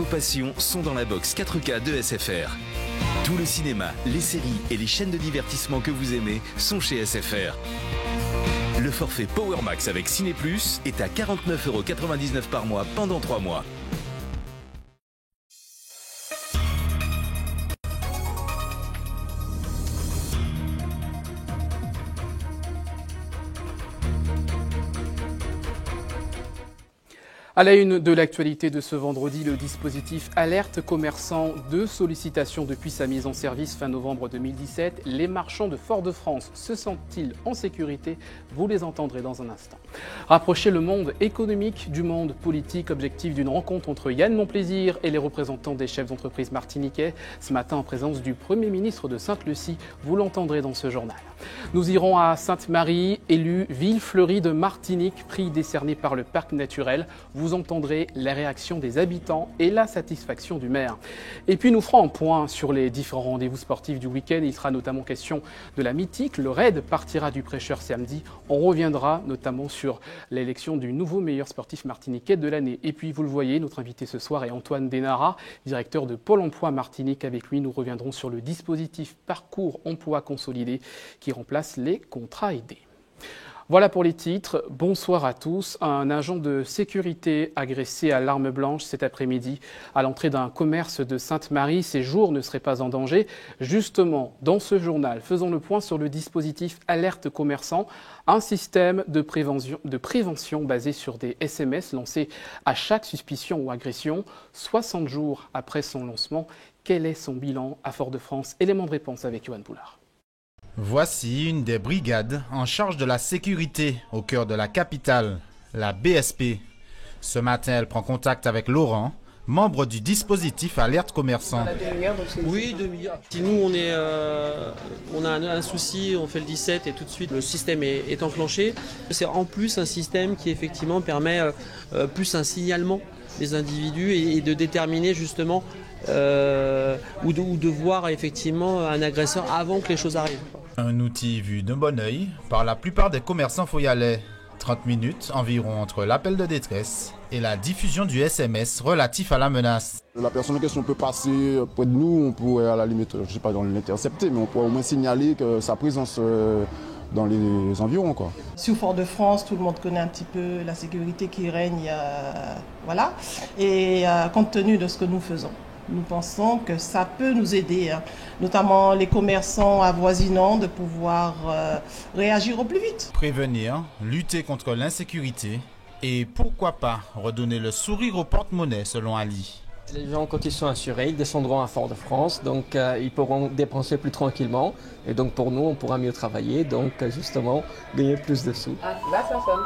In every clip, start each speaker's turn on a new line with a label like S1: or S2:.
S1: passions sont dans la box 4K de SFR. Tout le cinéma, les séries et les chaînes de divertissement que vous aimez sont chez SFR. Le forfait Power Max avec Ciné Plus est à 49,99 € par mois pendant 3 mois.
S2: À la une de l'actualité de ce vendredi, le dispositif Alerte Commerçant, 2 sollicitations depuis sa mise en service fin novembre 2017. Les marchands de Fort-de-France se sentent-ils en sécurité? Vous les entendrez dans un instant. Rapprocher le monde économique du monde politique, objectif d'une rencontre entre Yann Monplaisir et les représentants des chefs d'entreprise martiniquais, ce matin en présence du Premier ministre de Sainte-Lucie. Vous l'entendrez dans ce journal. Nous irons à Sainte-Marie, élue ville fleurie de Martinique, prix décerné par le parc naturel. Vous entendrez les réactions des habitants et la satisfaction du maire. Et puis nous ferons un point sur les différents rendez-vous sportifs du week-end. Il sera notamment question de la mythique. Le raid partira du Prêcheur samedi. On reviendra notamment sur l'élection du nouveau meilleur sportif martiniquais de l'année. Et puis vous le voyez, notre invité ce soir est Antoine Denara, directeur de Pôle emploi Martinique. Avec lui, nous reviendrons sur le dispositif Parcours Emploi Consolidé qui remplace les contrats aidés. Voilà pour les titres. Bonsoir à tous. Un agent de sécurité agressé à l'arme blanche cet après-midi à l'entrée d'un commerce de Sainte-Marie. Ses jours ne seraient pas en danger. Justement, dans ce journal, faisons le point sur le dispositif Alerte Commerçant, un système de prévention basé sur des SMS lancés à chaque suspicion ou agression. 60 jours après son lancement, quel est son bilan à Fort-de-France? Élément de réponse avec Yoann Poulard.
S3: Voici une des brigades en charge de la sécurité au cœur de la capitale, la BSP. Ce matin, elle prend contact avec Laurent, membre du dispositif Alerte Commerçant.
S4: Oui, demi-heure. Si nous, on a un souci, on fait le 17 et tout de suite le système est enclenché. C'est en plus un système qui effectivement permet plus un signalement des individus et de déterminer justement ou de voir effectivement un agresseur avant que les choses arrivent.
S3: Un outil vu d'un bon œil par la plupart des commerçants foyalais. 30 minutes environ entre l'appel de détresse et la diffusion du SMS relatif à la menace.
S5: La personne en question peut passer près de nous, on pourrait à la limite, je ne sais pas dans l'intercepter, mais on pourrait au moins signaler que sa présence dans les environs, quoi.
S6: Sur Fort-de-France, tout le monde connaît un petit peu la sécurité qui règne, voilà. Et compte tenu de ce que nous faisons, nous pensons que ça peut nous aider, notamment les commerçants avoisinants, de pouvoir réagir au plus vite.
S3: Prévenir, lutter contre l'insécurité et pourquoi pas redonner le sourire au porte-monnaie selon Ali.
S7: Les gens, quand ils sont assurés, ils descendront à Fort-de-France, donc ils pourront dépenser plus tranquillement. Et donc pour nous, on pourra mieux travailler, donc justement gagner plus de sous.
S8: Ah, là ça sonne.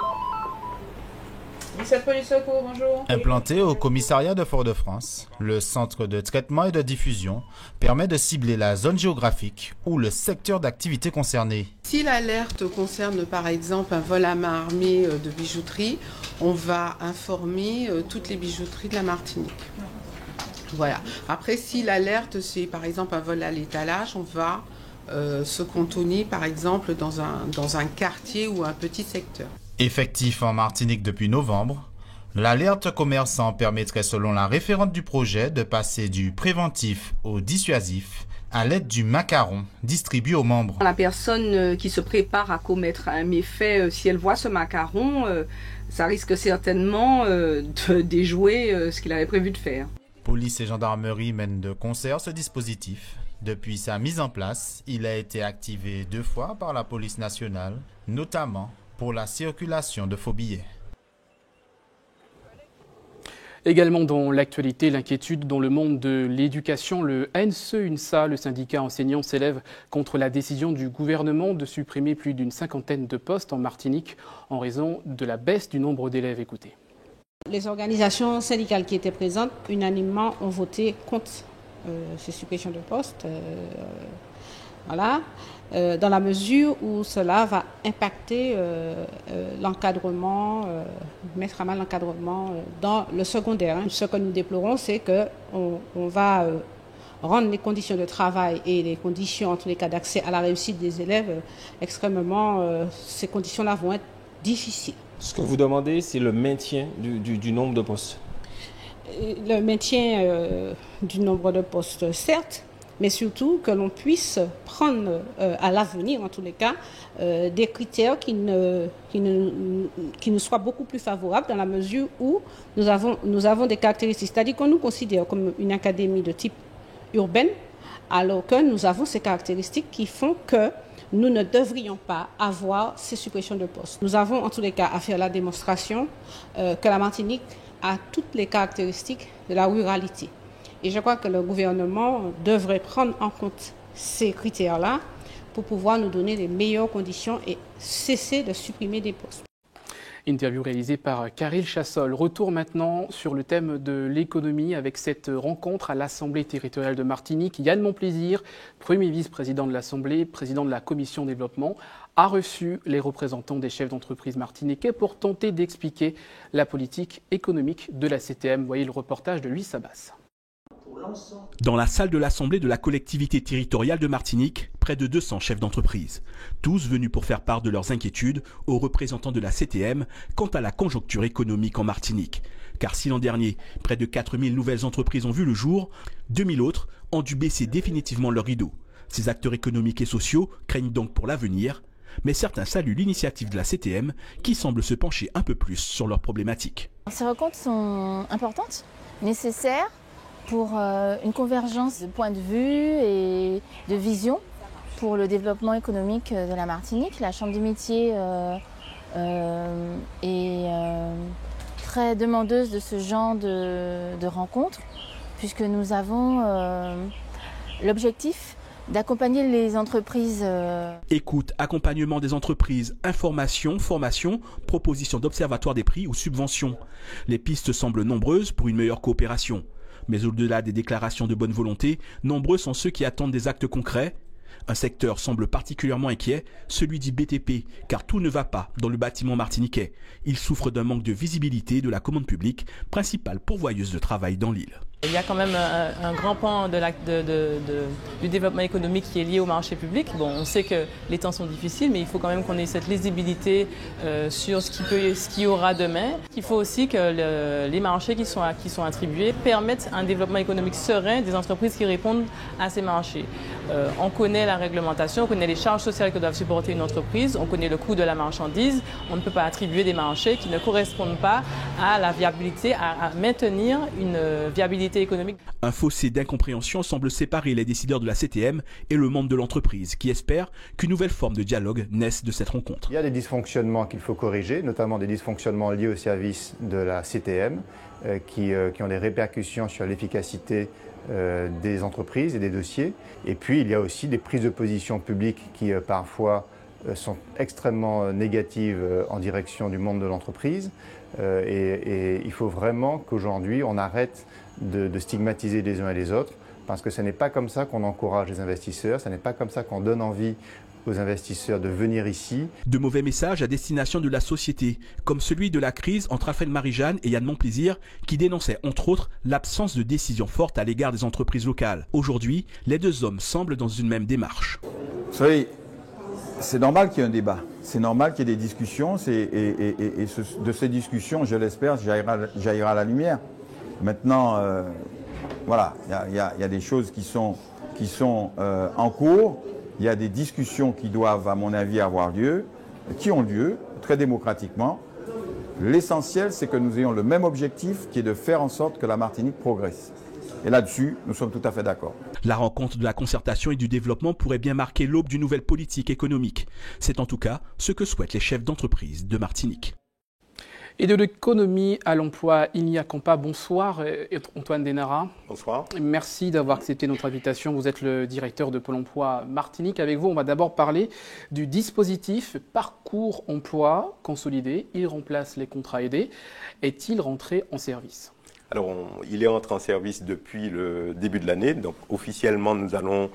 S8: 17 police secours, bonjour.
S3: Implanté au commissariat de Fort-de-France, le centre de traitement et de diffusion permet de cibler la zone géographique ou le secteur d'activité concerné.
S9: Si l'alerte concerne par exemple un vol à main armée de bijouterie, on va informer toutes les bijouteries de la Martinique. Voilà. Après, si l'alerte c'est par exemple un vol à l'étalage, on va se cantonner par exemple dans un quartier ou un petit secteur.
S3: Effectif en Martinique depuis novembre, l'alerte commerçant permettrait selon la référente du projet de passer du préventif au dissuasif à l'aide du macaron distribué aux membres.
S8: La personne qui se prépare à commettre un méfait, si elle voit ce macaron, ça risque certainement de déjouer ce qu'il avait prévu de faire.
S3: Police et gendarmerie mènent de concert ce dispositif. Depuis sa mise en place, il a été activé 2 fois par la police nationale, notamment pour la circulation de faux billets.
S2: Également dans l'actualité, l'inquiétude dans le monde de l'éducation. Le ANSE-UNSA, le syndicat enseignant, s'élève contre la décision du gouvernement de supprimer plus d'une 50aine de postes en Martinique en raison de la baisse du nombre d'élèves. Écoutez.
S10: Les organisations syndicales qui étaient présentes unanimement ont voté contre ces suppressions de postes. Voilà. Dans la mesure où cela va impacter l'encadrement, mettre à mal l'encadrement dans le secondaire. Ce que nous déplorons, c'est qu'on va rendre les conditions de travail et les conditions, en tous les cas, d'accès à la réussite des élèves extrêmement... ces conditions-là vont être difficiles.
S7: Ce que vous demandez, c'est le maintien du nombre de postes.
S10: le maintien du nombre de postes, certes, mais surtout que l'on puisse prendre à l'avenir, en tous les cas, des critères qui nous soient beaucoup plus favorables dans la mesure où nous avons des caractéristiques. C'est-à-dire qu'on nous considère comme une académie de type urbaine, alors que nous avons ces caractéristiques qui font que nous ne devrions pas avoir ces suppressions de postes. Nous avons en tous les cas à faire la démonstration que la Martinique a toutes les caractéristiques de la ruralité. Et je crois que le gouvernement devrait prendre en compte ces critères-là pour pouvoir nous donner les meilleures conditions et cesser de supprimer des postes.
S2: Interview réalisée par Caril Chassol. Retour maintenant sur le thème de l'économie avec cette rencontre à l'Assemblée territoriale de Martinique. Yann Monplaisir, premier vice-président de l'Assemblée, président de la Commission développement, a reçu les représentants des chefs d'entreprise martiniquais pour tenter d'expliquer la politique économique de la CTM. Voyez le reportage de Louis Sabas.
S11: Dans la salle de l'Assemblée de la collectivité territoriale de Martinique, près de 200 chefs d'entreprise, tous venus pour faire part de leurs inquiétudes aux représentants de la CTM quant à la conjoncture économique en Martinique. Car si l'an dernier, près de 4000 nouvelles entreprises ont vu le jour, 2000 autres ont dû baisser définitivement leur rideau. Ces acteurs économiques et sociaux craignent donc pour l'avenir, mais certains saluent l'initiative de la CTM qui semble se pencher un peu plus sur leurs problématiques.
S12: Ces rencontres sont importantes, nécessaires, pour une convergence de points de vue et de vision pour le développement économique de la Martinique. La Chambre des métiers est très demandeuse de ce genre de rencontres, puisque nous avons l'objectif d'accompagner les entreprises.
S11: Écoute, accompagnement des entreprises, information, formation, proposition d'observatoire des prix ou subventions. Les pistes semblent nombreuses pour une meilleure coopération. Mais au-delà des déclarations de bonne volonté, nombreux sont ceux qui attendent des actes concrets. Un secteur semble particulièrement inquiet, celui du BTP, car tout ne va pas dans le bâtiment martiniquais. Il souffre d'un manque de visibilité de la commande publique, principale pourvoyeuse de travail dans l'île.
S13: Il y a quand même un grand pan du développement économique qui est lié au marché public. Bon, on sait que les temps sont difficiles, mais il faut quand même qu'on ait cette lisibilité sur ce qu'il y aura demain. Il faut aussi que les marchés qui sont attribués permettent un développement économique serein des entreprises qui répondent à ces marchés. On connaît la réglementation, on connaît les charges sociales que doivent supporter une entreprise, on connaît le coût de la marchandise. On ne peut pas attribuer des marchés qui ne correspondent pas à la viabilité, à maintenir une viabilité économique.
S11: Un fossé d'incompréhension semble séparer les décideurs de la CTM et le monde de l'entreprise, qui espère qu'une nouvelle forme de dialogue naisse de cette rencontre.
S14: Il y a des dysfonctionnements qu'il faut corriger, notamment des dysfonctionnements liés au service de la CTM, qui ont des répercussions sur l'efficacité des entreprises et des dossiers. Et puis il y a aussi des prises de position publiques qui parfois sont extrêmement négatives en direction du monde de l'entreprise. Et il faut vraiment qu'aujourd'hui on arrête de stigmatiser les uns et les autres, parce que ce n'est pas comme ça qu'on encourage les investisseurs, ce n'est pas comme ça qu'on donne envie aux investisseurs de venir ici.
S11: De mauvais messages à destination de la société, comme celui de la crise entre Alfred Marie-Jeanne et Yann Monplaisir, qui dénonçait entre autres l'absence de décision forte à l'égard des entreprises locales. Aujourd'hui, les deux hommes semblent dans une même démarche.
S15: Vous savez, c'est normal qu'il y ait un débat, c'est normal qu'il y ait des discussions, de ces discussions, je l'espère, jaillira la lumière. Maintenant, voilà, il y a des choses qui sont en cours. Il y a des discussions qui doivent, à mon avis, avoir lieu, qui ont lieu très démocratiquement. L'essentiel, c'est que nous ayons le même objectif, qui est de faire en sorte que la Martinique progresse. Et là-dessus, nous sommes tout à fait d'accord.
S11: La rencontre de la concertation et du développement pourrait bien marquer l'aube d'une nouvelle politique économique. C'est en tout cas ce que souhaitent les chefs d'entreprise de Martinique.
S2: Et de l'économie à l'emploi, Ilia Campa, bonsoir. Antoine Denara.
S16: Bonsoir.
S2: Merci d'avoir accepté notre invitation. Vous êtes le directeur de Pôle emploi Martinique. Avec vous, on va d'abord parler du dispositif Parcours Emploi Consolidé. Il remplace les contrats aidés. Est-il rentré en service ?
S16: Alors, il est entré en service depuis le début de l'année. Donc, officiellement, nous allons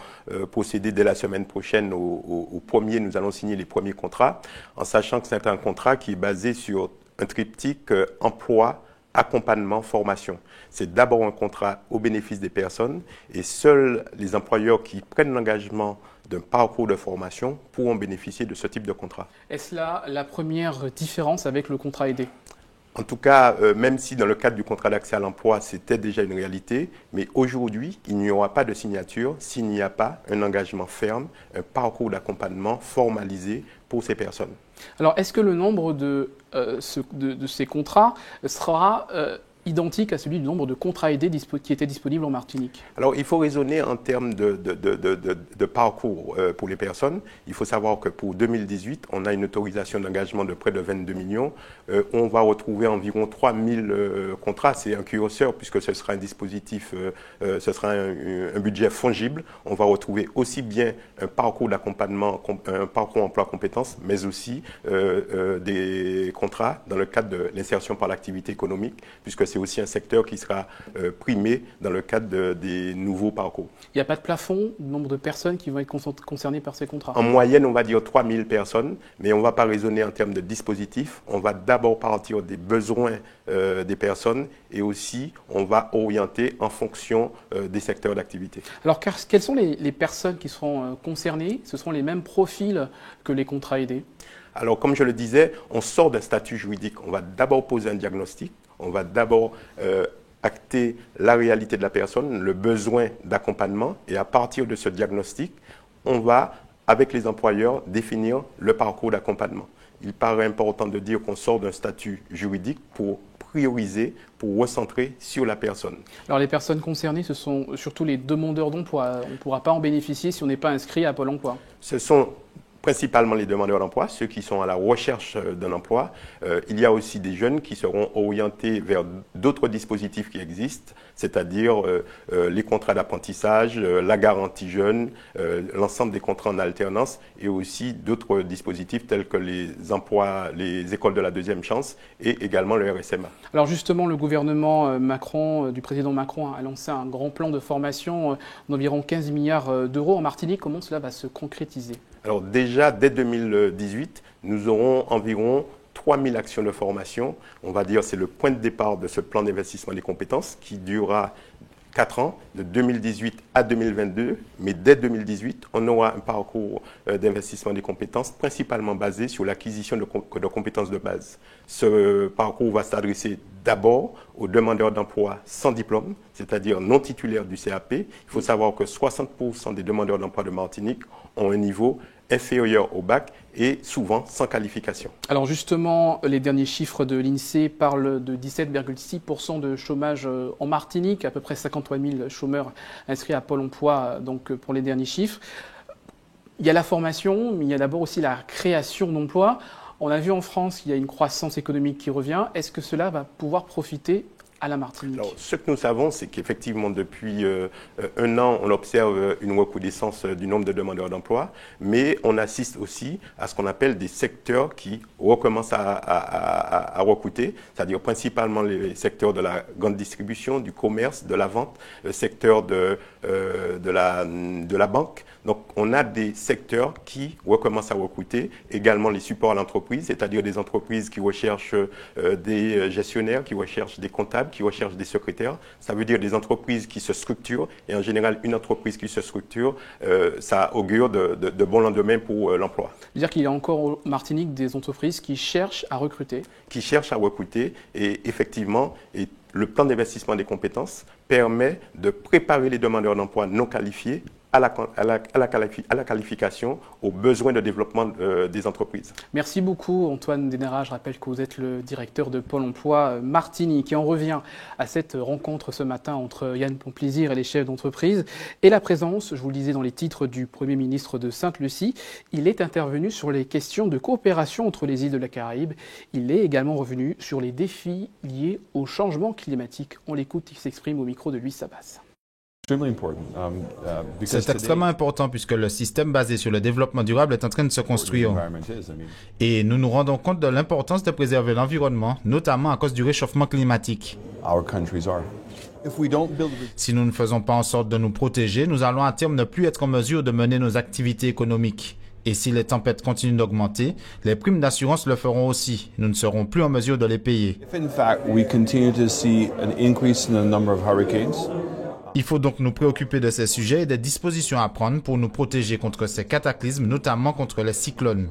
S16: procéder dès la semaine prochaine nous allons signer les premiers contrats, en sachant que c'est un contrat qui est basé sur un triptyque emploi, accompagnement, formation. C'est d'abord un contrat au bénéfice des personnes et seuls les employeurs qui prennent l'engagement d'un parcours de formation pourront bénéficier de ce type de contrat.
S2: Est-ce là la première différence avec le contrat aidé ?
S16: En tout cas, même si dans le cadre du contrat d'accès à l'emploi, c'était déjà une réalité, mais aujourd'hui, il n'y aura pas de signature s'il n'y a pas un engagement ferme, un parcours d'accompagnement formalisé pour ces personnes.
S2: Alors, est-ce que le nombre de ces contrats sera identique à celui du nombre de contrats aidés qui étaient disponibles en Martinique?
S16: Alors, il faut raisonner en termes de parcours pour les personnes. Il faut savoir que pour 2018, on a une autorisation d'engagement de près de 22 millions. On va retrouver environ 3000 contrats. C'est un curseur puisque ce sera un dispositif, ce sera un budget fongible. On va retrouver aussi bien un parcours d'accompagnement, un parcours emploi-compétences, mais aussi des contrats dans le cadre de l'insertion par l'activité économique, puisque c'est aussi un secteur qui sera primé dans le cadre des nouveaux parcours.
S2: Il n'y a pas de plafond, le nombre de personnes qui vont être concernées par ces contrats?
S16: En moyenne, on va dire 3000 personnes, mais on ne va pas raisonner en termes de dispositifs. On va d'abord partir des besoins des personnes et aussi on va orienter en fonction des secteurs d'activité.
S2: Alors, quelles sont les personnes qui seront concernées? Ce seront les mêmes profils que les contrats aidés?
S16: Alors, comme je le disais, on sort d'un statut juridique. On va d'abord poser un diagnostic. On va d'abord acter la réalité de la personne, le besoin d'accompagnement. Et à partir de ce diagnostic, on va, avec les employeurs, définir le parcours d'accompagnement. Il paraît important de dire qu'on sort d'un statut juridique pour prioriser, pour recentrer sur la personne.
S2: Alors les personnes concernées, ce sont surtout les demandeurs d'emploi. On ne pourra pas en bénéficier si on n'est pas inscrit à Pôle emploi.
S16: Ce sont principalement les demandeurs d'emploi, ceux qui sont à la recherche d'un emploi. Il y a aussi des jeunes qui seront orientés vers d'autres dispositifs qui existent, c'est-à-dire les contrats d'apprentissage, la garantie jeune, l'ensemble des contrats en alternance et aussi d'autres dispositifs tels que les emplois, les écoles de la deuxième chance et également le RSMA.
S2: Alors justement, le gouvernement Macron, du président Macron, a lancé un grand plan de formation d'environ 15 milliards d'euros en Martinique. Comment cela va se concrétiser ?
S16: Alors déjà, dès 2018, nous aurons environ 3000 actions de formation. On va dire que c'est le point de départ de ce plan d'investissement des compétences qui durera 4 ans, de 2018 à 2022. Mais dès 2018, on aura un parcours d'investissement des compétences principalement basé sur l'acquisition de compétences de base. Ce parcours va s'adresser d'abord aux demandeurs d'emploi sans diplôme, c'est-à-dire non titulaires du CAP. Il faut savoir que 60% des demandeurs d'emploi de Martinique ont un niveau inférieur au bac et souvent sans qualification.
S2: Alors justement, les derniers chiffres de l'INSEE parlent de 17,6% de chômage en Martinique, à peu près 53 000 chômeurs inscrits à Pôle emploi donc pour les derniers chiffres. Il y a la formation, mais il y a d'abord aussi la création d'emplois. On a vu en France qu'il y a une croissance économique qui revient. Est-ce que cela va pouvoir profiter à la Martinique?
S16: Alors, ce que nous savons, c'est qu'effectivement, depuis un an, on observe une recrudescence du nombre de demandeurs d'emploi, mais on assiste aussi à ce qu'on appelle des secteurs qui recommencent à recruter, c'est-à-dire principalement les secteurs de la grande distribution, du commerce, de la vente, le secteur de la banque. Donc, on a des secteurs qui recommencent à recruter, également les supports à l'entreprise, c'est-à-dire des entreprises qui recherchent des gestionnaires, qui recherchent des comptables, qui recherchent des secrétaires. Ça veut dire des entreprises qui se structurent. Et en général, une entreprise qui se structure, ça augure de bons lendemains pour l'emploi.
S2: C'est-à-dire qu'il y a encore en Martinique des entreprises qui cherchent à recruter.
S16: Qui cherchent à recruter. Et effectivement, le plan d'investissement des compétences permet de préparer les demandeurs d'emploi non qualifiés à la qualification, aux besoins de développement des entreprises.
S2: Merci beaucoup Antoine Dénérat. Je rappelle que vous êtes le directeur de Pôle emploi Martinique. Et on revient à cette rencontre ce matin entre Yann Pomplizier et les chefs d'entreprise et la présence, je vous le disais dans les titres, du Premier ministre de Sainte-Lucie. Il est intervenu sur les questions de coopération entre les îles de la Caraïbe. Il est également revenu sur les défis liés au changement climatique. On l'écoute, il s'exprime au micro de Louis Sabas.
S3: C'est extrêmement important puisque le système basé sur le développement durable est en train de se construire. Et nous nous rendons compte de l'importance de préserver l'environnement, notamment à cause du réchauffement climatique. Si nous ne faisons pas en sorte de nous protéger, nous allons à terme ne plus être en mesure de mener nos activités économiques. Et si les tempêtes continuent d'augmenter, les primes d'assurance le feront aussi. Nous ne serons plus en mesure de les payer. Il faut donc nous préoccuper de ces sujets et des dispositions à prendre pour nous protéger contre ces cataclysmes, notamment contre les cyclones.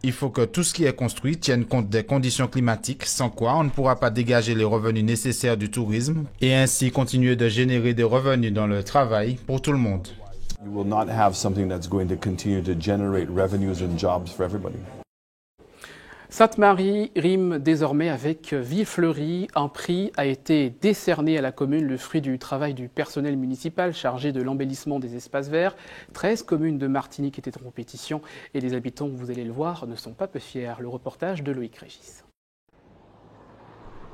S3: Il faut que tout ce qui est construit tienne compte des conditions climatiques, sans quoi on ne pourra pas dégager les revenus nécessaires du tourisme et ainsi continuer de générer des revenus dans le travail pour tout le monde.
S17: You will not have something that's going to continue to generate revenues and jobs for everybody.
S2: Sainte-Marie rime désormais avec Villefleurie. Un prix a été décerné à la commune, le fruit du travail du personnel municipal chargé de l'embellissement des espaces verts. 13 communes de Martinique étaient en compétition et les habitants, vous allez le voir, ne sont pas peu fiers. Le reportage de Loïc Régis.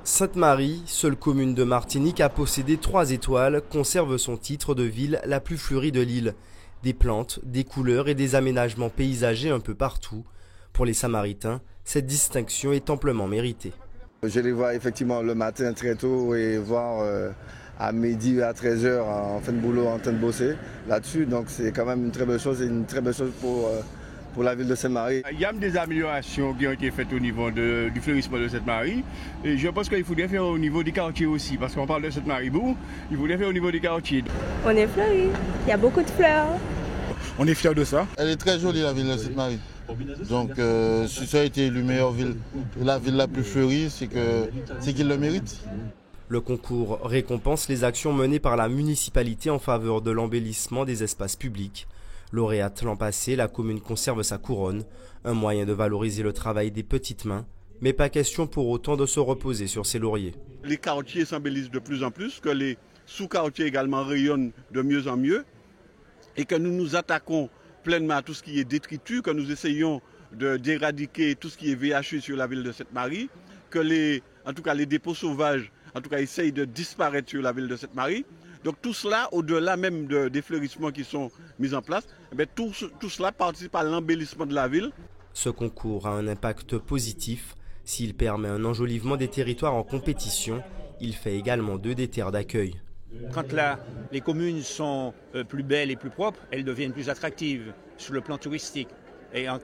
S18: Sainte-Marie, seule commune de Martinique à posséder 3 étoiles, conserve son titre de ville la plus fleurie de l'île. Des plantes, des couleurs et des aménagements paysagers un peu partout. Pour les Samaritains, cette distinction est amplement méritée.
S19: Je les vois effectivement le matin très tôt et voir à midi à 13h en fin de boulot, en train de bosser là-dessus. Donc c'est quand même une très belle chose et une très belle chose pour la ville de Sainte-Marie.
S20: Il y a des améliorations qui ont été faites au niveau du fleurissement de Sainte-Marie. Et je pense qu'il faudrait faire au niveau des quartiers aussi, parce qu'on parle de Sainte-Marie-Bourg, il faudrait faire au niveau des quartiers.
S21: On est fleuri, il y a beaucoup de fleurs.
S20: On est fiers de ça.
S22: Elle est très jolie la ville de Sainte-Marie. Donc si ça a été élue meilleure ville, la ville la plus fleurie, c'est qu'il le mérite.
S18: Le concours récompense les actions menées par la municipalité en faveur de l'embellissement des espaces publics. Lauréate l'an passé, la commune conserve sa couronne, un moyen de valoriser le travail des petites mains, mais pas question pour autant de se reposer sur ses lauriers.
S20: Les quartiers s'embellissent de plus en plus, que les sous-quartiers également rayonnent de mieux en mieux, et que nous nous attaquons pleinement à tout ce qui est détritus, que nous essayons d'éradiquer tout ce qui est VHU sur la ville de Sainte-Marie, que les dépôts sauvages, essayent de disparaître sur la ville de Sainte-Marie. Donc tout cela, au-delà même des fleurissements qui sont mis en place, tout cela participe à l'embellissement de la ville.
S18: Ce concours a un impact positif. S'il permet un enjolivement des territoires en compétition, il fait également d'eux des terres d'accueil.
S23: Quand les communes sont plus belles et plus propres, elles deviennent plus attractives sur le plan touristique. Et en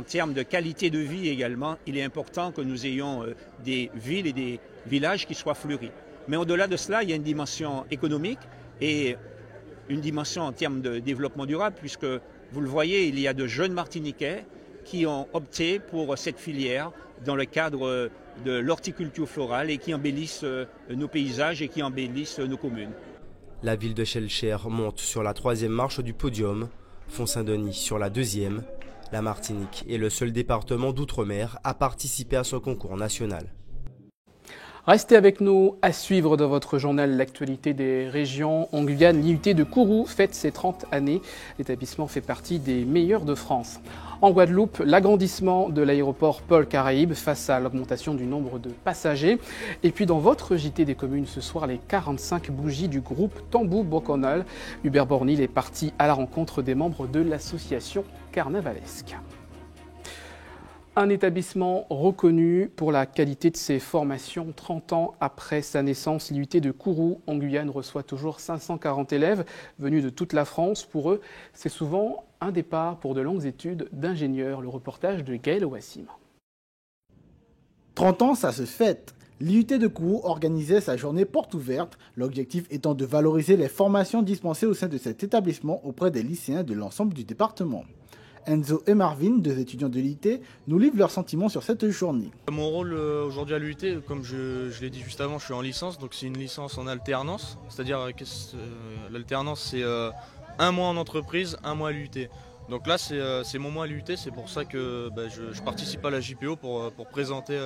S23: termes de qualité de vie également, il est important que nous ayons des villes et des villages qui soient fleuris. Mais au-delà de cela, il y a une dimension économique et une dimension en termes de développement durable, puisque vous le voyez, il y a de jeunes Martiniquais qui ont opté pour cette filière dans le cadre de l'horticulture florale et qui embellissent nos paysages et qui embellissent nos communes.
S18: La ville de Schellcher monte sur la 3e marche du podium, Font-Saint-Denis sur la 2e. La Martinique est le seul département d'outre-mer à participer à ce concours national.
S2: Restez avec nous à suivre dans votre journal l'actualité des régions. En Guyane, l'IUT de Kourou fête ses 30 années. L'établissement fait partie des meilleurs de France. En Guadeloupe, l'agrandissement de l'aéroport Paul Caraïbes face à l'augmentation du nombre de passagers. Et puis dans votre JT des communes ce soir, les 45 bougies du groupe Tambou Boconal. Hubert Bornil est parti à la rencontre des membres de l'association carnavalesque. Un établissement reconnu pour la qualité de ses formations. 30 ans après sa naissance, l'IUT de Kourou en Guyane reçoit toujours 540 élèves venus de toute la France. Pour eux, c'est souvent un départ pour de longues études d'ingénieur. Le reportage de Gaël Ouassim.
S24: 30 ans, ça se fête. L'IUT de Kourou organisait sa journée porte ouverte, l'objectif étant de valoriser les formations dispensées au sein de cet établissement auprès des lycéens de l'ensemble du département. Enzo et Marvin, 2 étudiants de l'IUT, nous livrent leurs sentiments sur cette journée.
S25: Mon rôle aujourd'hui à l'IUT, comme je l'ai dit juste avant, je suis en licence, donc c'est une licence en alternance. C'est-à-dire l'alternance, c'est 1 mois en entreprise, 1 mois à l'IUT. Donc là, c'est mon mois à l'IUT, c'est pour ça que je participe à la JPO pour présenter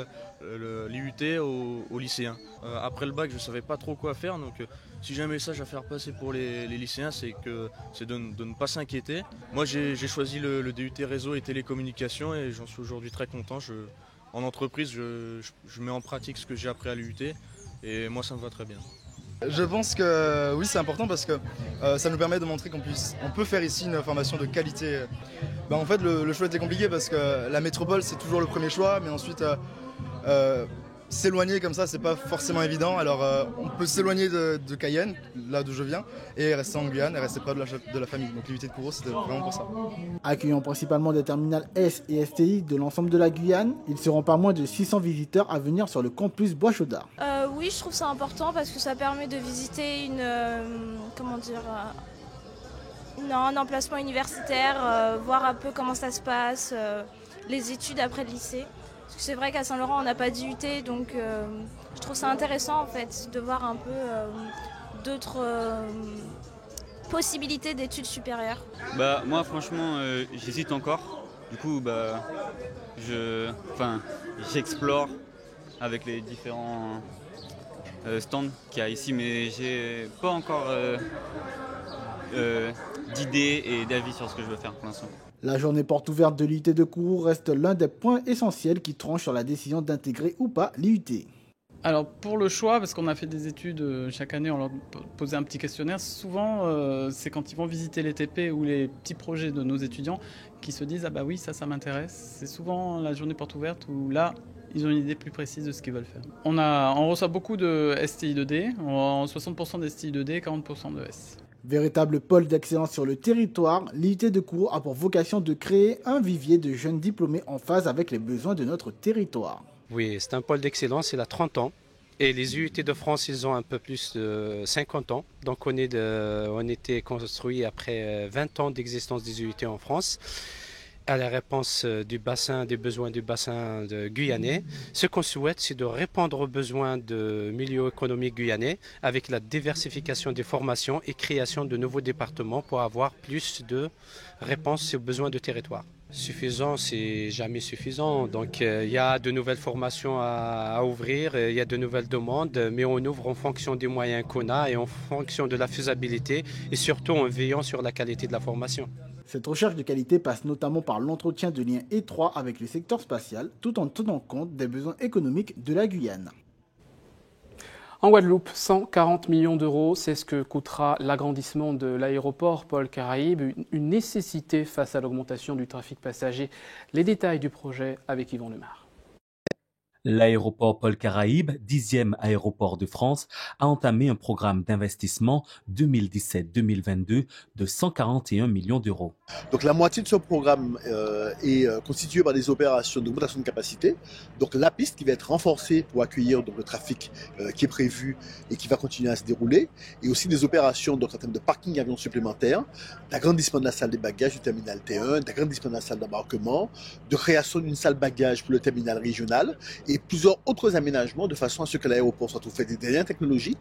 S25: l'IUT aux lycéens. Après le bac, je ne savais pas trop quoi faire, donc si j'ai un message à faire passer pour les lycéens, c'est de ne pas s'inquiéter. Moi, j'ai choisi le DUT réseau et télécommunications et j'en suis aujourd'hui très content. En entreprise, je mets en pratique ce que j'ai appris à l'IUT et moi, ça me va très bien.
S26: Je pense que oui, c'est important parce que ça nous permet de montrer qu'on peut faire ici une formation de qualité. En fait, le choix était compliqué parce que la métropole, c'est toujours le premier choix, mais ensuite, s'éloigner comme ça, c'est pas forcément évident. Alors on peut s'éloigner de Cayenne, là d'où je viens, et rester en Guyane et rester près de la famille. Donc l'IUT de Kourou, c'était vraiment pour ça.
S24: Accueillant principalement des terminales S et STI de l'ensemble de la Guyane, ils seront pas moins de 600 visiteurs à venir sur le campus Bois-Chaudard.
S1: Oui, je trouve ça important parce que ça permet de visiter un emplacement universitaire, voir un peu comment ça se passe, les études après le lycée. Parce que c'est vrai qu'à Saint-Laurent, on n'a pas d'IUT, donc je trouve ça intéressant en fait de voir un peu d'autres possibilités d'études supérieures.
S4: Moi, franchement, j'hésite encore. Du coup, j'explore avec les différents stands qu'il y a ici, mais j'ai pas encore d'idées et d'avis sur ce que je veux faire pour l'instant.
S24: La journée porte ouverte de l'IUT de Kourou reste l'un des points essentiels qui tranchent sur la décision d'intégrer ou pas l'IUT.
S5: Alors pour le choix, parce qu'on a fait des études chaque année, on leur posait un petit questionnaire. Souvent, c'est quand ils vont visiter les TP ou les petits projets de nos étudiants qui se disent « Ah bah oui, ça m'intéresse ». C'est souvent la journée porte ouverte où là, ils ont une idée plus précise de ce qu'ils veulent faire. On reçoit beaucoup de STI 2D, 60% de STI 2D, 40% de S.
S24: Véritable pôle d'excellence sur le territoire, l'IUT de Kourou a pour vocation de créer un vivier de jeunes diplômés en phase avec les besoins de notre territoire.
S6: Oui, c'est un pôle d'excellence, il a 30 ans. Et les IUT de France, ils ont un peu plus de 50 ans. Donc on était construit après 20 ans d'existence des IUT en France, à la réponse des besoins du bassin guyanais. Ce qu'on souhaite, c'est de répondre aux besoins du milieu économique guyanais avec la diversification des formations et création de nouveaux départements pour avoir plus de réponses aux besoins du territoire. Suffisant, c'est jamais suffisant. Donc il y a de nouvelles formations à ouvrir, il y a de nouvelles demandes, mais on ouvre en fonction des moyens qu'on a et en fonction de la faisabilité et surtout en veillant sur la qualité de la formation.
S24: Cette recherche de qualité passe notamment par l'entretien de liens étroits avec le secteur spatial, tout en tenant compte des besoins économiques de la Guyane.
S2: En Guadeloupe, 140 millions d'euros, c'est ce que coûtera l'agrandissement de l'aéroport Paul Caraïbes, une nécessité face à l'augmentation du trafic passager. Les détails du projet avec Yvon Lemar.
S8: L'aéroport Paul Caraïbes, 10e aéroport de France, a entamé un programme d'investissement 2017-2022 de 141 millions d'euros.
S9: Donc la moitié de ce programme est constituée par des opérations d'augmentation de capacité. Donc la piste qui va être renforcée pour accueillir donc, le trafic qui est prévu et qui va continuer à se dérouler. Et aussi des opérations donc, en termes de parking avions supplémentaires, d'agrandissement de la salle des bagages du terminal T1, d'agrandissement de la salle d'embarquement, de création d'une salle bagages pour le terminal régional et plusieurs autres aménagements de façon à ce que l'aéroport soit tout fait des dernières technologies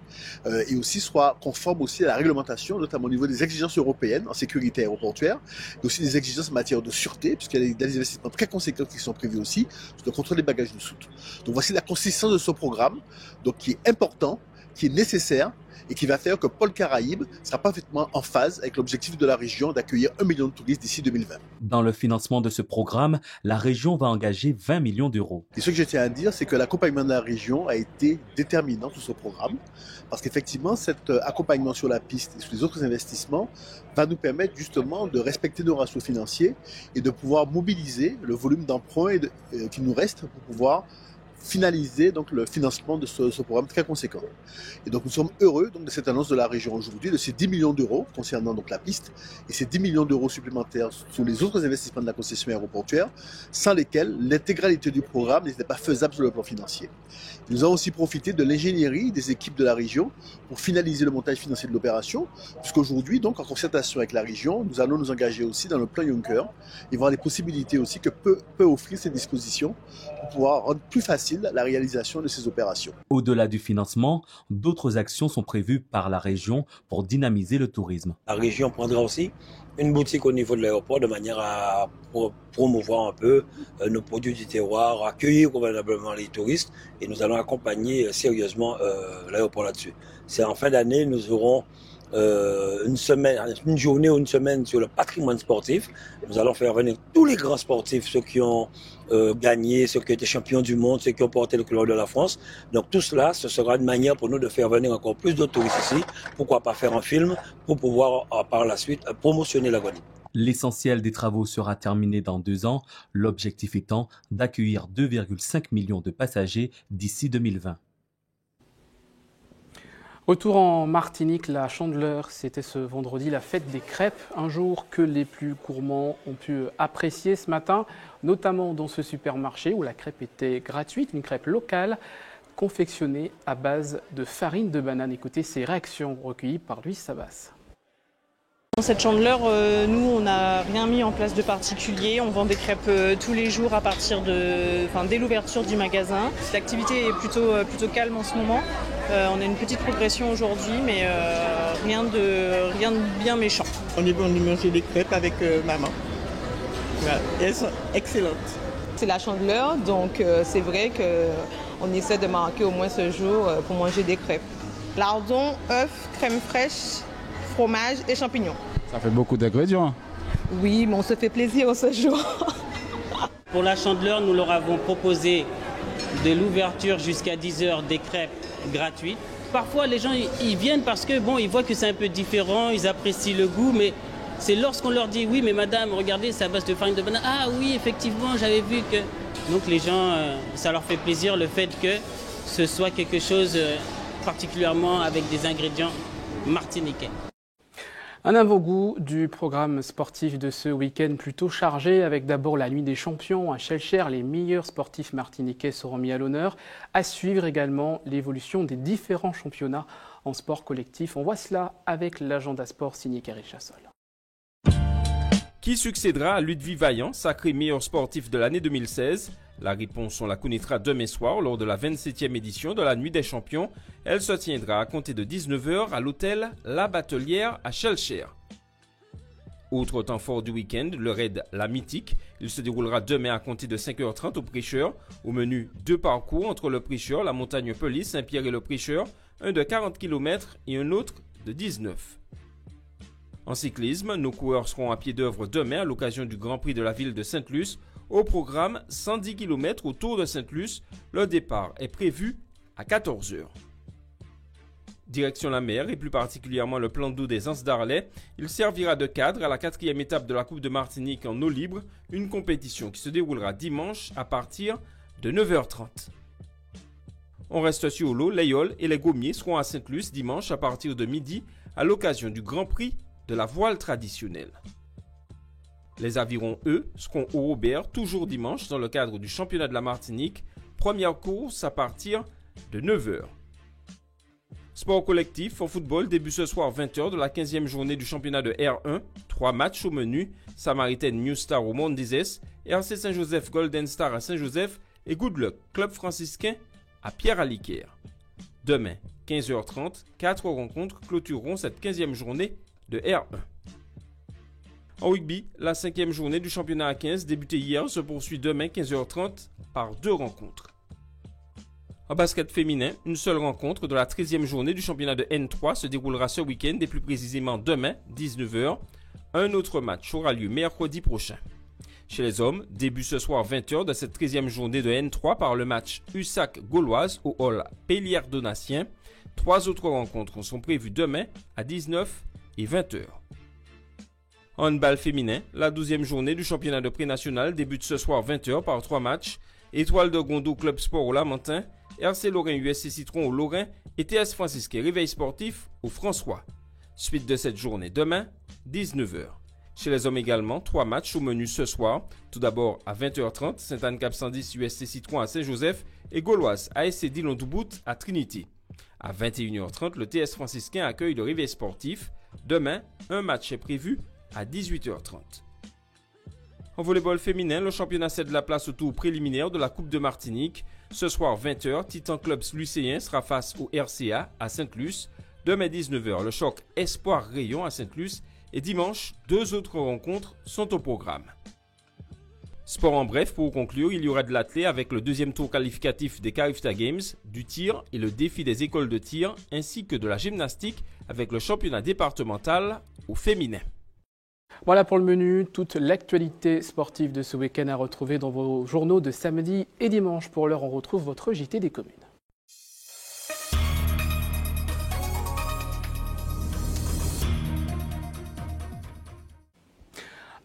S9: et aussi soit conforme aussi à la réglementation, notamment au niveau des exigences européennes en sécurité aéroportuaire et aussi des exigences en matière de sûreté, puisqu'il y a des investissements très conséquents qui sont prévus aussi sur le contrôle des bagages de soute. Donc voici la consistance de ce programme, donc qui est important, qui est nécessaire et qui va faire que Paul Caraïbes sera parfaitement en phase avec l'objectif de la région d'accueillir 1 million de touristes d'ici 2020.
S8: Dans le financement de ce programme, la région va engager 20 millions d'euros.
S9: Et ce que je tiens à dire, c'est que l'accompagnement de la région a été déterminant sur ce programme, parce qu'effectivement, cet accompagnement sur la piste et sur les autres investissements va nous permettre justement de respecter nos ratios financiers et de pouvoir mobiliser le volume d'emprunts qui nous reste pour pouvoir finaliser donc le financement de ce programme très conséquent. Et donc nous sommes heureux donc de cette annonce de la région aujourd'hui, de ces 10 millions d'euros concernant donc la piste et ces 10 millions d'euros supplémentaires sur les autres investissements de la concession aéroportuaire, sans lesquels l'intégralité du programme n'était pas faisable sur le plan financier. Nous avons aussi profité de l'ingénierie des équipes de la région pour finaliser le montage financier de l'opération, puisqu'aujourd'hui, donc en concertation avec la région, nous allons nous engager aussi dans le plan Juncker et voir les possibilités aussi que peut offrir ces dispositions pour pouvoir rendre plus facile la réalisation de ces opérations.
S8: Au-delà du financement, d'autres actions sont prévues par la région pour dynamiser le tourisme.
S27: La région prendra aussi une boutique au niveau de l'aéroport de manière à promouvoir un peu nos produits du terroir, accueillir convenablement les touristes et nous allons accompagner sérieusement l'aéroport là-dessus. C'est en fin d'année, nous aurons une journée ou une semaine sur le patrimoine sportif. Nous allons faire venir tous les grands sportifs, ceux qui ont gagné, ceux qui ont été champions du monde, ceux qui ont porté le couleur de la France. Donc tout cela, ce sera une manière pour nous de faire venir encore plus de touristes ici. Pourquoi pas faire un film pour pouvoir par la suite promotionner la Guadeloupe.
S8: L'essentiel des travaux sera terminé dans 2 ans, l'objectif étant d'accueillir 2,5 millions de passagers d'ici 2020.
S2: Retour en Martinique, la Chandeleur, c'était ce vendredi la fête des crêpes, un jour que les plus gourmands ont pu apprécier ce matin, notamment dans ce supermarché où la crêpe était gratuite, une crêpe locale confectionnée à base de farine de banane. Écoutez ces réactions recueillies par Louise Sabas.
S7: Dans cette Chandeleur, nous, on n'a rien mis en place de particulier. On vend des crêpes tous les jours à partir dès l'ouverture du magasin. L'activité est plutôt calme en ce moment. On a une petite progression aujourd'hui, mais rien de bien méchant.
S10: On est venu manger des crêpes avec maman. Voilà. Et elles sont excellentes.
S7: C'est la Chandeleur, donc c'est vrai qu'on essaie de marquer au moins ce jour pour manger des crêpes. Lardons, œufs, crème fraîche, fromage et champignons.
S11: Ça fait beaucoup d'ingrédients.
S7: Oui, mais on se fait plaisir ce jour.
S12: Pour la Chandeleur, nous leur avons proposé de l'ouverture jusqu'à 10h des crêpes gratuites. Parfois, les gens ils viennent parce que ils voient que c'est un peu différent, ils apprécient le goût, mais c'est lorsqu'on leur dit oui, mais madame, regardez, c'est à base de farine de banane. Ah oui, effectivement, j'avais vu que. Donc les gens, ça leur fait plaisir le fait que ce soit quelque chose particulièrement avec des ingrédients martiniquais.
S2: Un avant-goût du programme sportif de ce week-end plutôt chargé, avec d'abord la Nuit des Champions à Schellcher. Les meilleurs sportifs martiniquais seront mis à l'honneur. À suivre également l'évolution des différents championnats en sport collectif. On voit cela avec l'agenda sport signé Carré Chassol.
S13: Qui succédera à Ludwig Vaillant, sacré meilleur sportif de l'année 2016 ? La réponse, on la connaîtra demain soir lors de la 27e édition de la Nuit des Champions. Elle se tiendra à compter de 19h à l'hôtel La Batelière à Schellcher. Autre temps fort du week-end, le raid La Mythique. Il se déroulera demain à compter de 5h30 au Prêcheur. Au menu, 2 parcours entre le Prêcheur, la montagne Pelisse, Saint-Pierre et le Prêcheur. Un de 40 km et un autre de 19. En cyclisme, nos coureurs seront à pied d'œuvre demain à l'occasion du Grand Prix de la ville de Sainte-Luce. Au programme, 110 km autour de Sainte-Luce. Le départ est prévu à 14h. Direction la mer et plus particulièrement le plan d'eau des Anses d'Arlet. Il servira de cadre à la 4e étape de la Coupe de Martinique en eau libre, une compétition qui se déroulera dimanche à partir de 9h30. On reste sur l'eau, les Yoles et les Gommiers seront à Sainte-Luce dimanche à partir de midi à l'occasion du Grand Prix de la voile traditionnelle. Les avirons, eux, seront au Robert toujours dimanche dans le cadre du championnat de la Martinique. Première course à partir de 9h. Sport collectif en football, début ce soir 20h de la 15e journée du championnat de R1. 3 matchs au menu. Samaritaine New Star au Mondizès, RC Saint-Joseph Golden Star à Saint-Joseph et Good Luck Club franciscain à Pierre-à-Liquère. Demain, 15h30, 4 rencontres clôtureront cette 15e journée de R1. En rugby, la 5e journée du championnat à 15 débutée hier se poursuit demain 15h30 par 2 rencontres. En basket féminin, une seule rencontre de la 13e journée du championnat de N3 se déroulera ce week-end et plus précisément demain 19h. Un autre match aura lieu mercredi prochain. Chez les hommes, début ce soir 20h de cette 13e journée de N3 par le match USAC-Gauloise au hall Pélière-Donatien. 3 autres rencontres sont prévues demain à 19 et 20h. En handball féminin, la 12e journée du championnat de pré-national débute ce soir 20h par 3 matchs. Étoile de Gondo Club Sport au Lamentin, RC Lorrain USC Citron au Lorrain et TS Franciscain Réveil Sportif au François. Suite de cette journée demain, 19h. Chez les hommes également, 3 matchs au menu ce soir. Tout d'abord à 20h30, Sainte-Anne-Cap-110 USC Citron à Saint-Joseph et Gauloise ASC Dillon-Doubout à Trinity. À 21h30, le TS Franciscain accueille le Réveil Sportif. Demain, un match est prévu à 18h30. En volleyball féminin, le championnat cède la place au tour préliminaire de la Coupe de Martinique. Ce soir 20h, Titan Clubs lycéen sera face au RCA à Sainte-Luce. Demain 19h, le choc Espoir Rayon à Sainte-Luce. Et dimanche, 2 autres rencontres sont au programme. Sport en bref, pour conclure, il y aura de l'athlé avec le 2e tour qualificatif des Carifta Games, du tir et le défi des écoles de tir, ainsi que de la gymnastique avec le championnat départemental au féminin.
S2: Voilà pour le menu, toute l'actualité sportive de ce week-end à retrouver dans vos journaux de samedi et dimanche. Pour l'heure, on retrouve votre JT des communes.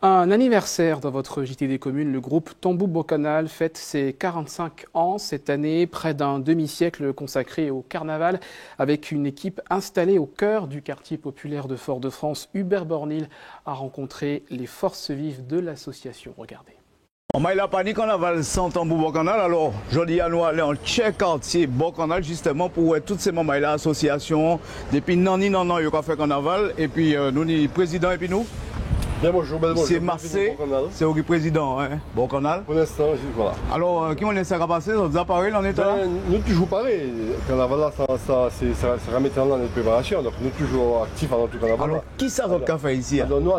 S2: Un anniversaire dans votre JT des communes, le groupe Tambou Bocanal fête ses 45 ans cette année, près d'un demi-siècle consacré au carnaval, avec une équipe installée au cœur du quartier populaire de Fort-de-France. Hubert Bornil a rencontré les forces vives de l'association. Regardez.
S3: On m'a pas dit carnaval sans Tambou Bocanal, alors je dis à nous aller en check quartier Bocanal justement pour voir toutes ces membres de l'association. Depuis non, il y a fait carnaval, et puis nous, le président, et puis nous.
S11: Bien, bonjour,
S3: c'est Marseille, c'est le président, hein, Bocanal.
S11: Pour l'instant, voilà.
S3: Alors, qui on laisse à passer, ça vous a parlé, on est là?
S11: Nous, toujours pareil. Carnaval, là, ça remet dans notre préparation, donc nous, toujours actifs dans tout carnaval.
S3: Alors, qui ça votre café ici?
S11: Alors, nous,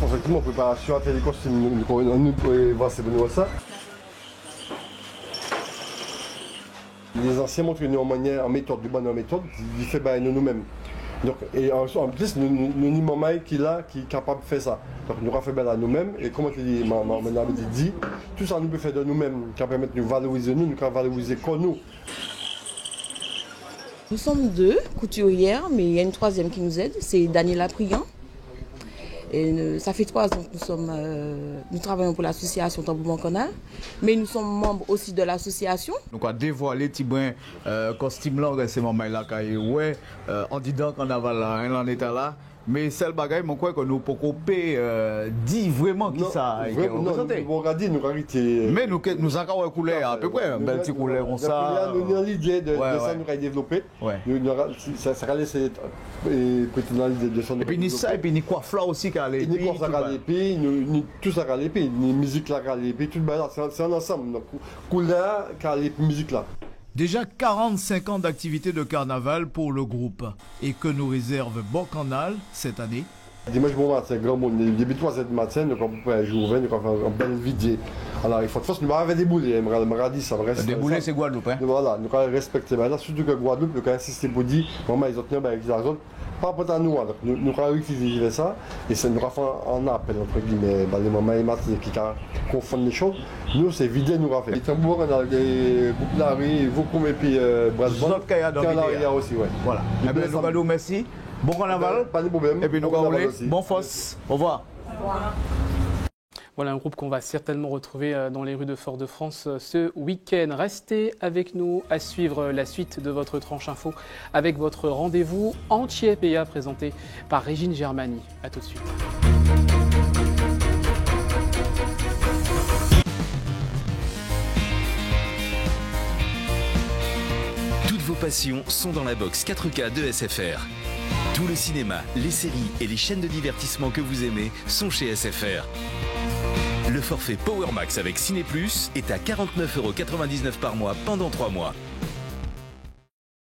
S11: effectivement, préparation, à faire des costumes, nous pouvons voir ces bonnes ça. Les anciens montrent une manière, en méthode, du bon en méthode, ils font nous-mêmes. Donc, et en plus, nous avons un qui est capable de faire ça. Donc, nous avons fait à nous-mêmes. Et comme madame dit, tout ça nous peut faire de nous-mêmes, qui permet de nous valoriser nous pouvons valoriser comme nous.
S14: Nous sommes 2 couturières, mais il y a une troisième qui nous aide, c'est Daniela Priant. Et ça fait 3 ans que nous travaillons pour l'association Tambou Bocanal, mais nous sommes membres aussi de l'association.
S3: Nous avons dévoilé petit brin costume là, c'est mon mail là, ouais, en disant carnaval là, on est là. Mais c'est le bagage, mon quoi que nous pouvons dire vraiment qui ça est représenté.
S11: Nous regardons, nous
S3: mais nous avons une couleur à peu près, un bel petit couleur comme ça.
S11: Nous avons l'idée de ça, nous avons développé. Ça va laisser l'idée de son.
S3: Et puis ni ça, et puis ni quoi fleur aussi qui a les
S11: pieds. Ni quoi ça a les pieds, tout ça a les pieds, ni musique là qui a les pieds, tout c'est un ensemble. Donc couleur qui a les musiques là.
S3: Déjà 45 ans d'activité de carnaval pour le groupe. Et que nous réserve Bocanal cette année?
S11: Dimanche bon matin, grand monde. Début de 3h du matin, nous avons fait un jour 20, nous avons fait un bel vidéo. Alors il faut de force, nous avons des boulets, ça reste.
S3: Des boulets, c'est Guadeloupe, hein?
S11: Voilà, nous avons respecté. Maintenant, surtout que Guadeloupe, nous avons insisté pour dire, maman, ils ont tenu avec les autres. Pas pour nous, donc nous avons utilisé ça, et ça nous a fait un appel, entre guillemets, les mamans et Martin qui confondent les choses. Nous, c'est vidé, nous avons fait. Les tambours, on a des groupes là, vous et puis Brasband, qui a aussi, ouais.
S3: Voilà. Nous allons merci. Bon carnaval,
S11: pas de problème.
S3: Et puis nous allons bon force. Au revoir.
S2: Voilà un groupe qu'on va certainement retrouver dans les rues de Fort-de-France ce week-end. Restez avec nous à suivre la suite de votre tranche info avec votre rendez-vous entier PA présenté par Régine Germani. A tout de suite.
S15: Toutes vos passions sont dans la box 4K de SFR. Tout le cinéma, les séries et les chaînes de divertissement que vous aimez sont chez SFR. Le forfait Power Max avec Ciné Plus est à 49,99 € par mois pendant 3 mois.